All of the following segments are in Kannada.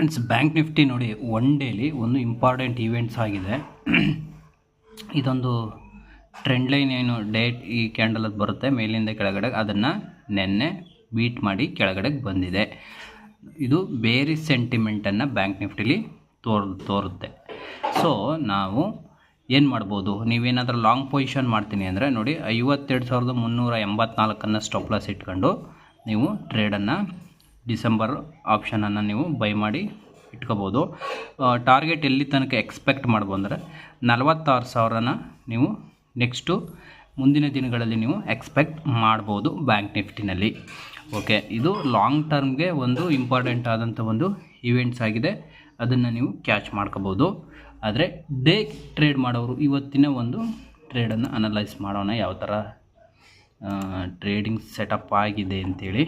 ಫ್ರೆಂಡ್ಸ್, ಬ್ಯಾಂಕ್ ನಿಫ್ಟಿ ನೋಡಿ ಒನ್ ಡೇಲಿ ಒಂದು ಇಂಪಾರ್ಟೆಂಟ್ ಈವೆಂಟ್ಸ್ ಆಗಿದೆ. ಇದೊಂದು ಟ್ರೆಂಡ್ ಲೈನ್ ಏನು ಡೇಟ್ ಈ ಕ್ಯಾಂಡಲ್ ಅದು ಬರುತ್ತೆ ಮೇಲಿಂದ ಕೆಳಗಡೆ, ಅದನ್ನು ನೆನ್ನೆ ಬೀಟ್ ಮಾಡಿ ಕೆಳಗಡೆಗೆ ಬಂದಿದೆ. ಇದು ಬೇರೆ ಸೆಂಟಿಮೆಂಟನ್ನು ಬ್ಯಾಂಕ್ ನಿಫ್ಟಿಲಿ ತೋರುತ್ತೆ. ಸೊ ನಾವು ಏನು ಮಾಡ್ಬೋದು, ನೀವೇನಾದರೂ ಲಾಂಗ್ ಪೊಸಿಷನ್ ಮಾಡ್ತೀನಿ ಅಂದರೆ ನೋಡಿ 52,384 ಸ್ಟಾಪ್ ಲಾಸ್ ಇಟ್ಕೊಂಡು ನೀವು ಟ್ರೇಡನ್ನು ಡಿಸೆಂಬರ್ ಆಪ್ಷನನ್ನು ನೀವು ಬೈ ಮಾಡಿ ಇಟ್ಕೋಬೋದು. ಟಾರ್ಗೆಟ್ ಎಲ್ಲಿ ತನಕ ಎಕ್ಸ್ಪೆಕ್ಟ್ ಮಾಡ್ಬೋದು ಅಂದರೆ 46,000ನ ನೀವು ನೆಕ್ಸ್ಟು ಮುಂದಿನ ದಿನಗಳಲ್ಲಿ ನೀವು ಎಕ್ಸ್ಪೆಕ್ಟ್ ಮಾಡ್ಬೋದು ಬ್ಯಾಂಕ್ ನಿಫ್ಟಿನಲ್ಲಿ. ಓಕೆ, ಇದು ಲಾಂಗ್ ಟರ್ಮ್ಗೆ ಒಂದು ಇಂಪಾರ್ಟೆಂಟ್ ಆದಂಥ ಒಂದು ಈವೆಂಟ್ಸ್ ಆಗಿದೆ. ಅದನ್ನು ನೀವು ಕ್ಯಾಚ್ ಮಾಡ್ಕೋಬೋದು. ಆದರೆ ಡೇ ಟ್ರೇಡ್ ಮಾಡೋರು ಇವತ್ತಿನ ಒಂದು ಟ್ರೇಡನ್ನು ಅನಲೈಸ್ ಮಾಡೋಣ, ಯಾವ ಥರ ಟ್ರೇಡಿಂಗ್ ಸೆಟಪ್ ಆಗಿದೆ ಅಂತೇಳಿ.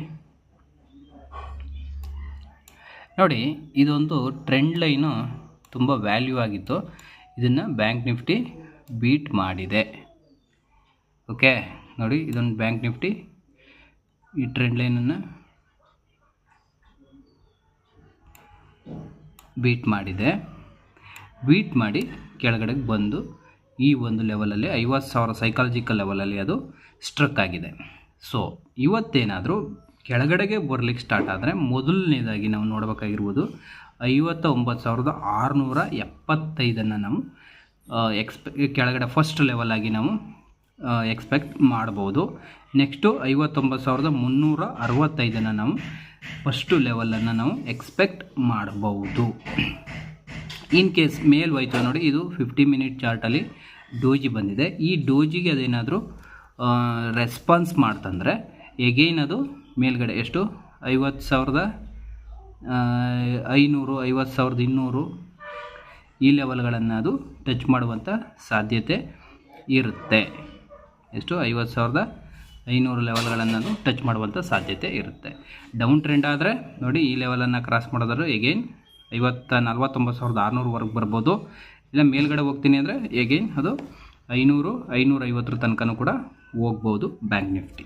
ನೋಡಿ, ಇದೊಂದು ಟ್ರೆಂಡ್ ಲೈನು ತುಂಬ ವ್ಯಾಲ್ಯೂ ಆಗಿತ್ತು. ಇದನ್ನು ಬ್ಯಾಂಕ್ ನಿಫ್ಟಿ ಬೀಟ್ ಮಾಡಿದೆ. ಓಕೆ ನೋಡಿ, ಇದೊಂದು ಬ್ಯಾಂಕ್ ನಿಫ್ಟಿ ಈ ಟ್ರೆಂಡ್ ಲೈನನ್ನು ಬೀಟ್ ಮಾಡಿದೆ. ಬೀಟ್ ಮಾಡಿ ಕೆಳಗಡೆಗೆ ಬಂದು ಈ ಒಂದು ಲೆವೆಲಲ್ಲಿ 50,000 ಸೈಕಾಲಜಿಕಲ್ ಲೆವೆಲಲ್ಲಿ ಅದು ಸ್ಟ್ರಕ್ ಆಗಿದೆ. ಸೊ ಇವತ್ತೇನಾದರೂ ಕೆಳಗಡೆಗೆ ಬರಲಿಕ್ಕೆ ಸ್ಟಾರ್ಟ್ ಆದರೆ ಮೊದಲನೇದಾಗಿ ನಾವು ನೋಡಬೇಕಾಗಿರ್ಬೋದು 59,675 ನಾವು ಕೆಳಗಡೆ ಫಸ್ಟ್ ಲೆವೆಲಾಗಿ ನಾವು ಎಕ್ಸ್ಪೆಕ್ಟ್ ಮಾಡ್ಬೋದು. ನೆಕ್ಸ್ಟು 59,365 ನಾವು ಫಸ್ಟು ಲೆವೆಲನ್ನು ನಾವು ಎಕ್ಸ್ಪೆಕ್ಟ್ ಮಾಡ್ಬೋದು. ಇನ್ ಕೇಸ್ ಮೇಲ್ ಹೋಯ್ತು ನೋಡಿ, ಇದು 50 ಮಿನಿಟ್ ಚಾರ್ಟಲ್ಲಿ ಡೋಜಿ ಬಂದಿದೆ. ಈ ಡೋಜಿಗೆ ಅದೇನಾದರೂ ರೆಸ್ಪಾನ್ಸ್ ಮಾಡ್ತಂದರೆ ಎಗೈನ್ ಅದು ಮೇಲ್ಗಡೆ ಎಷ್ಟು 50,500 50,200 ಈ ಲೆವೆಲ್ಗಳನ್ನು ಅದು ಟಚ್ ಮಾಡುವಂಥ ಸಾಧ್ಯತೆ ಇರುತ್ತೆ. ಎಷ್ಟು 50,500 ಲೆವೆಲ್ಗಳನ್ನು ಅದು ಟಚ್ ಮಾಡುವಂಥ ಸಾಧ್ಯತೆ ಇರುತ್ತೆ. ಡೌನ್ ಟ್ರೆಂಡ್ ಆದರೆ ನೋಡಿ, ಈ ಲೆವೆಲನ್ನು ಕ್ರಾಸ್ ಮಾಡೋದಾದ್ರೆ ಎಗೈನ್ 49,600ವರೆಗೆ ಬರ್ಬೋದು. ಇಲ್ಲ ಮೇಲ್ಗಡೆ ಹೋಗ್ತೀನಿ ಅಂದರೆ ಎಗೈನ್ ಅದು 500-550 ತನಕನೂ ಕೂಡ ಹೋಗ್ಬೋದು ಬ್ಯಾಂಕ್ ನಿಫ್ಟಿ.